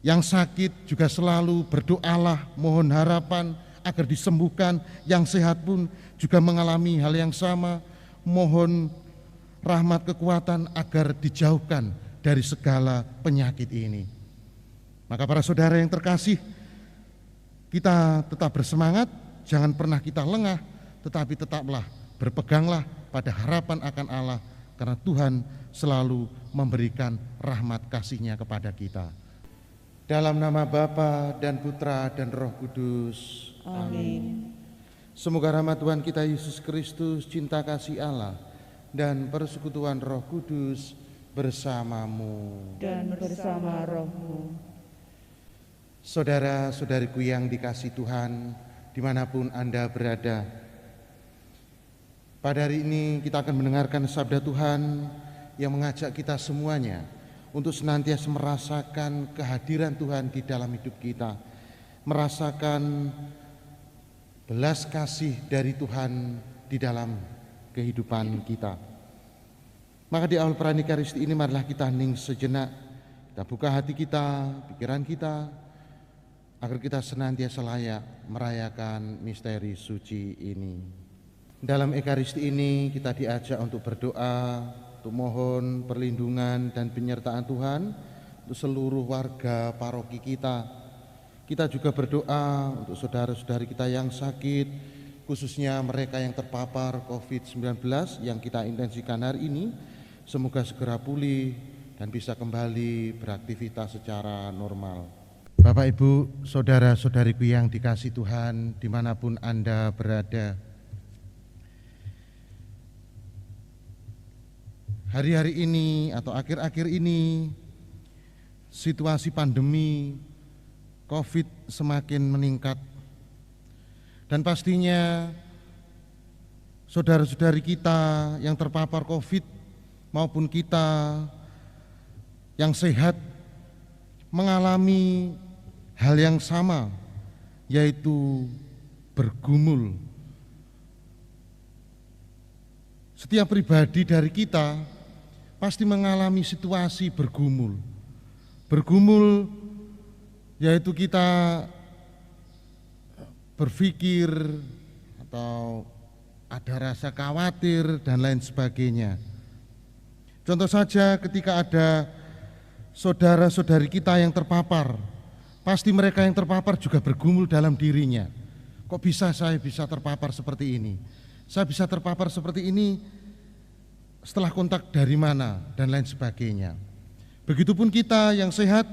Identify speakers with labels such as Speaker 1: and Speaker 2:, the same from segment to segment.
Speaker 1: Yang sakit juga selalu berdoalah, mohon harapan agar disembuhkan. Yang sehat pun juga mengalami hal yang sama, mohon rahmat kekuatan agar dijauhkan dari segala penyakit ini. Maka para saudara yang terkasih, kita tetap bersemangat, jangan pernah kita lengah, tetapi tetaplah berpeganglah pada harapan akan Allah, karena Tuhan selalu memberikan rahmat kasih-Nya kepada kita. Dalam nama Bapa dan Putra dan Roh Kudus.
Speaker 2: Amin.
Speaker 1: Semoga rahmat Tuhan kita Yesus Kristus, cinta kasih Allah, dan persekutuan Roh Kudus bersamamu
Speaker 2: Dan bersama rohmu.
Speaker 1: Saudara-saudariku yang dikasihi Tuhan, dimanapun Anda berada, pada hari ini kita akan mendengarkan sabda Tuhan yang mengajak kita semuanya untuk senantiasa merasakan kehadiran Tuhan di dalam hidup kita, merasakan belas kasih dari Tuhan di dalam kehidupan kita. Maka di awal perayaan Ekaristi ini marilah kita hening sejenak, kita buka hati kita, pikiran kita, agar kita senantiasa layak merayakan misteri suci ini. Dalam Ekaristi ini kita diajak untuk berdoa, untuk mohon perlindungan dan penyertaan Tuhan untuk seluruh warga paroki kita. Kita juga berdoa untuk saudara-saudari kita yang sakit, khususnya mereka yang terpapar COVID-19 yang kita intensikan hari ini. Semoga segera pulih dan bisa kembali beraktivitas secara normal. Bapak, Ibu, saudara-saudariku yang dikasihi Tuhan, dimanapun Anda berada, hari-hari ini atau akhir-akhir ini situasi pandemi COVID semakin meningkat, dan pastinya saudara-saudari kita yang terpapar COVID maupun kita yang sehat mengalami hal yang sama, yaitu bergumul. Setiap pribadi dari kita pasti mengalami situasi bergumul. Bergumul yaitu kita berpikir atau ada rasa khawatir dan lain sebagainya. Contoh saja ketika ada saudara-saudari kita yang terpapar, pasti mereka yang terpapar juga bergumul dalam dirinya. Kok bisa saya bisa terpapar seperti ini? Saya bisa terpapar seperti ini setelah kontak dari mana dan lain sebagainya. Begitupun kita yang sehat,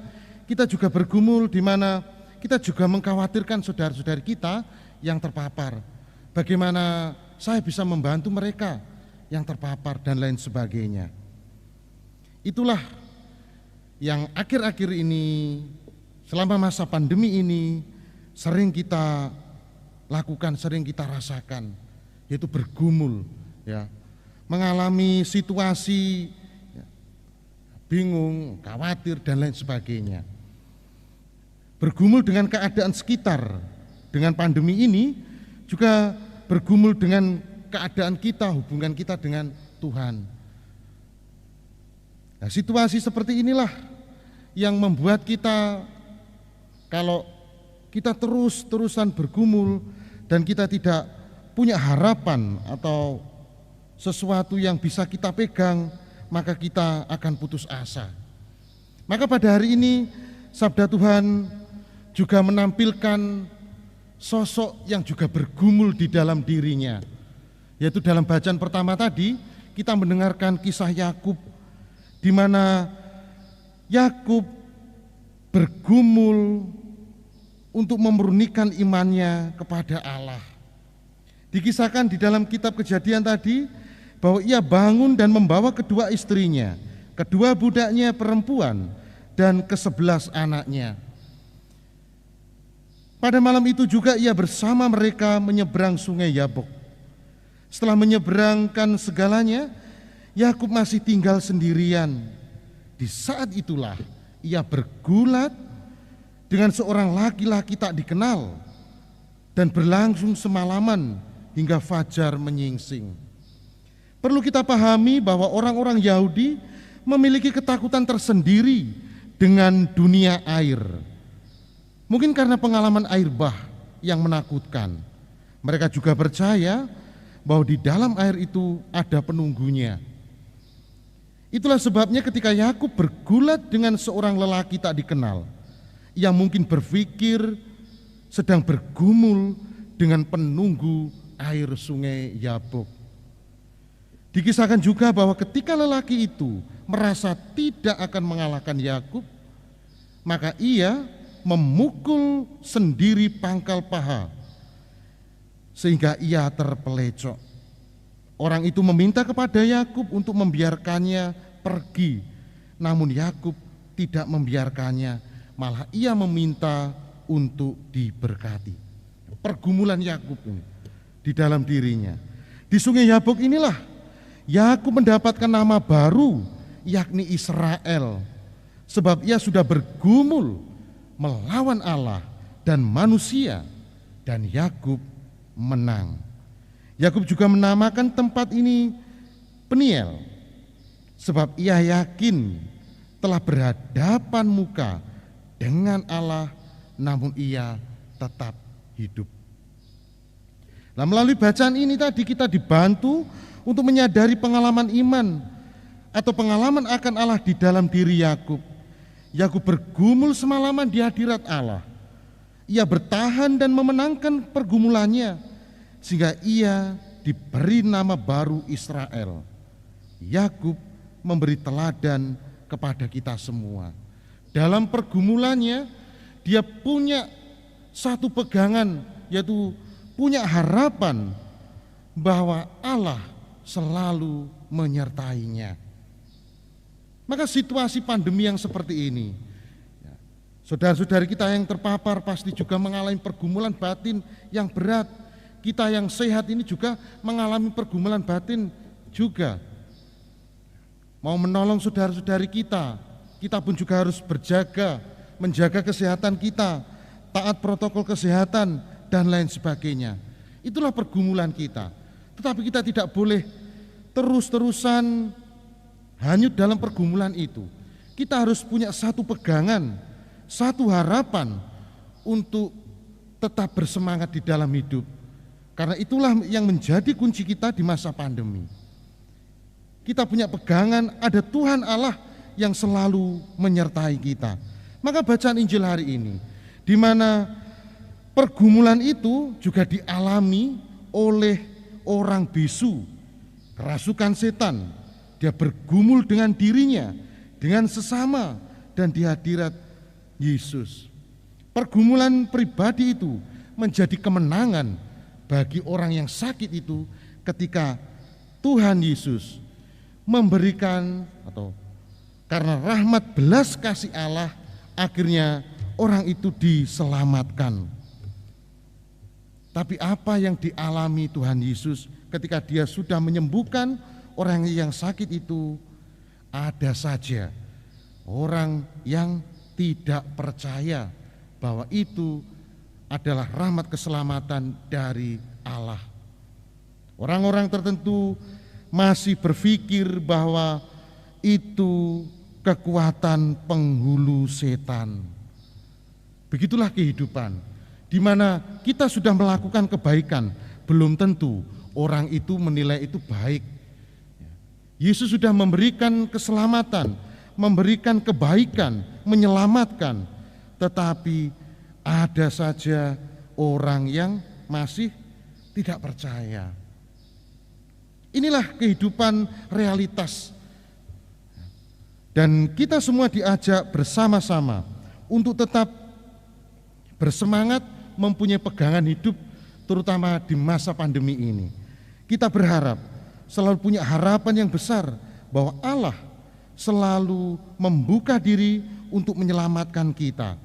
Speaker 1: kita juga bergumul di mana kita juga mengkhawatirkan saudara-saudari kita yang terpapar. Bagaimana saya bisa membantu mereka yang terpapar dan lain sebagainya. Itulah yang akhir-akhir ini, selama masa pandemi ini, sering kita lakukan, sering kita rasakan, yaitu bergumul, ya, mengalami situasi bingung, khawatir dan lain sebagainya. Bergumul dengan keadaan sekitar, dengan pandemi ini juga bergumul dengan keadaan kita, hubungan kita dengan Tuhan. Nah, situasi seperti inilah yang membuat kita, kalau kita terus-terusan bergumul dan kita tidak punya harapan atau sesuatu yang bisa kita pegang, maka kita akan putus asa. Maka pada hari ini sabda Tuhan juga menampilkan sosok yang juga bergumul di dalam dirinya, yaitu dalam bacaan pertama tadi kita mendengarkan kisah Yakub, di mana Yakub bergumul untuk memurnikan imannya kepada Allah. Dikisahkan di dalam kitab Kejadian tadi bahwa ia bangun dan membawa kedua istrinya, kedua budaknya perempuan, dan ke-11 anaknya. Pada malam itu juga ia bersama mereka menyeberang sungai Yabok. Setelah menyeberangkan segalanya, Yakub masih tinggal sendirian. Di saat itulah ia bergulat dengan seorang laki-laki tak dikenal dan berlangsung semalaman hingga fajar menyingsing. Perlu kita pahami bahwa orang-orang Yahudi memiliki ketakutan tersendiri dengan dunia air. Mungkin karena pengalaman air bah yang menakutkan. Mereka juga percaya bahwa di dalam air itu ada penunggunya. Itulah sebabnya ketika Yakub bergulat dengan seorang lelaki tak dikenal, yang mungkin berpikir sedang bergumul dengan penunggu air sungai Yabok. Dikisahkan juga bahwa ketika lelaki itu merasa tidak akan mengalahkan Yakub, maka ia memukul sendiri pangkal paha sehingga ia terpelecok. Orang itu meminta kepada Yakub untuk membiarkannya pergi, namun Yakub tidak membiarkannya, malah ia meminta untuk diberkati. Pergumulan Yakub ini di dalam dirinya. Di sungai Yabok inilah Yakub mendapatkan nama baru, yakni Israel, sebab ia sudah bergumul melawan Allah dan manusia, dan Yakub menang. Yakub juga menamakan tempat ini Peniel, sebab ia yakin telah berhadapan muka dengan Allah, namun ia tetap hidup. Nah, melalui bacaan ini tadi kita dibantu untuk menyadari pengalaman iman atau pengalaman akan Allah di dalam diri Yakub. Yakub bergumul semalaman di hadirat Allah. Ia bertahan dan memenangkan pergumulannya, sehingga ia diberi nama baru Israel. Yakub memberi teladan kepada kita semua. Dalam pergumulannya, dia punya satu pegangan, yaitu punya harapan bahwa Allah selalu menyertainya. Maka situasi pandemi yang seperti ini, saudara-saudari kita yang terpapar pasti juga mengalami pergumulan batin yang berat. Kita yang sehat ini juga mengalami pergumulan batin juga. Mau menolong saudara-saudari kita pun juga harus berjaga, menjaga kesehatan kita, taat protokol kesehatan, dan lain sebagainya. Itulah pergumulan kita. Tetapi kita tidak boleh terus-terusan hanyut dalam pergumulan itu. Kita harus punya satu pegangan, satu harapan untuk tetap bersemangat di dalam hidup. Karena itulah yang menjadi kunci kita di masa pandemi. Kita punya pegangan, ada Tuhan Allah yang selalu menyertai kita. Maka bacaan Injil hari ini, di mana pergumulan itu juga dialami oleh orang bisu, kerasukan setan. Dia bergumul dengan dirinya, dengan sesama, dan di hadirat Yesus. Pergumulan pribadi itu menjadi kemenangan bagi orang yang sakit itu ketika Tuhan Yesus memberikan, atau karena rahmat belas kasih Allah, akhirnya orang itu diselamatkan. Tapi apa yang dialami Tuhan Yesus ketika dia sudah menyembuhkan orang yang sakit itu? Ada saja orang yang tidak percaya bahwa itu adalah rahmat keselamatan dari Allah. Orang-orang tertentu masih berpikir bahwa itu kekuatan penghulu setan. Begitulah kehidupan, di mana kita sudah melakukan kebaikan, belum tentu orang itu menilai itu baik. Yesus sudah memberikan keselamatan, memberikan kebaikan, menyelamatkan, tetapi ada saja orang yang masih tidak percaya. Inilah kehidupan realitas. Dan kita semua diajak bersama-sama untuk tetap bersemangat mempunyai pegangan hidup, terutama di masa pandemi ini. Kita berharap, selalu punya harapan yang besar bahwa Allah selalu membuka diri untuk menyelamatkan kita.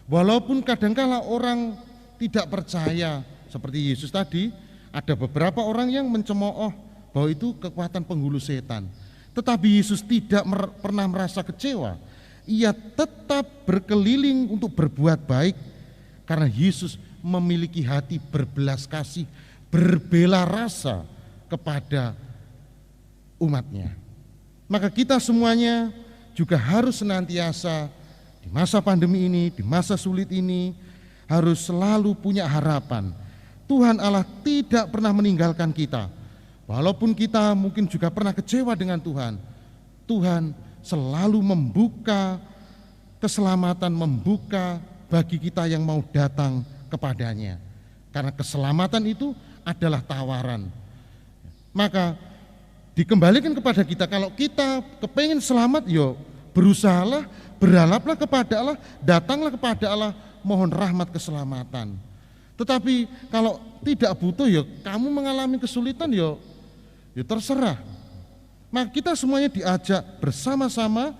Speaker 1: Walaupun kadangkala orang tidak percaya, seperti Yesus tadi, ada beberapa orang yang mencemooh bahwa itu kekuatan penghulu setan. Tetapi Yesus tidak pernah merasa kecewa. Ia tetap berkeliling untuk berbuat baik, karena Yesus memiliki hati berbelas kasih, berbela rasa kepada umatnya. Maka kita semuanya juga harus senantiasa di masa pandemi ini, di masa sulit ini, harus selalu punya harapan. Tuhan Allah tidak pernah meninggalkan kita. Walaupun kita mungkin juga pernah kecewa dengan Tuhan, Tuhan selalu membuka keselamatan, membuka bagi kita yang mau datang kepadanya. Karena keselamatan itu adalah tawaran. Maka dikembalikan kepada kita, kalau kita kepengen selamat, yo berusahalah, berharaplah kepada Allah, datanglah kepada Allah, mohon rahmat keselamatan. Tetapi kalau tidak butuh, yo kamu mengalami kesulitan, yo terserah. Maka kita semuanya diajak bersama-sama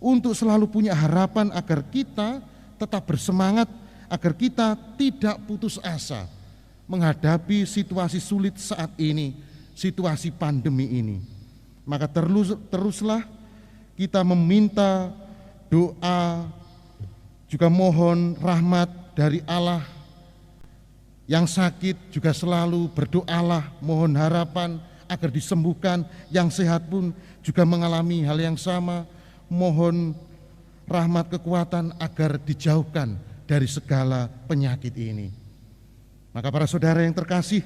Speaker 1: untuk selalu punya harapan agar kita tetap bersemangat, agar kita tidak putus asa menghadapi situasi sulit saat ini, situasi pandemi ini. Maka teruslah kita meminta doa, juga mohon rahmat dari Allah. Yang sakit juga selalu berdoalah, mohon harapan agar disembuhkan. Yang sehat pun juga mengalami hal yang sama, mohon rahmat kekuatan agar dijauhkan dari segala penyakit ini. Maka para saudara yang terkasih,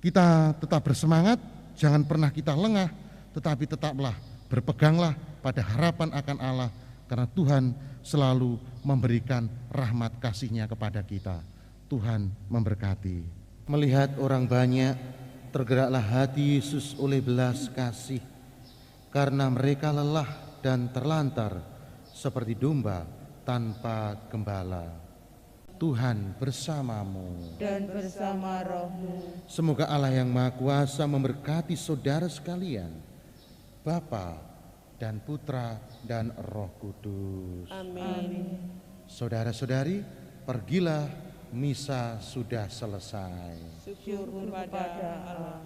Speaker 1: kita tetap bersemangat, jangan pernah kita lengah, tetapi tetaplah berpeganglah pada harapan akan Allah, karena Tuhan selalu memberikan rahmat kasih-Nya kepada kita. Tuhan memberkati. Melihat orang banyak, tergeraklah hati Yesus oleh belas kasih, karena mereka lelah dan terlantar seperti domba tanpa gembala. Tuhan bersamamu
Speaker 2: dan bersama rohmu.
Speaker 1: Semoga Allah yang Maha Kuasa memberkati saudara sekalian, Bapa dan Putra dan Roh Kudus.
Speaker 2: Amin.
Speaker 1: Saudara-saudari, pergilah, misa sudah selesai.
Speaker 2: Syukur kepada Allah.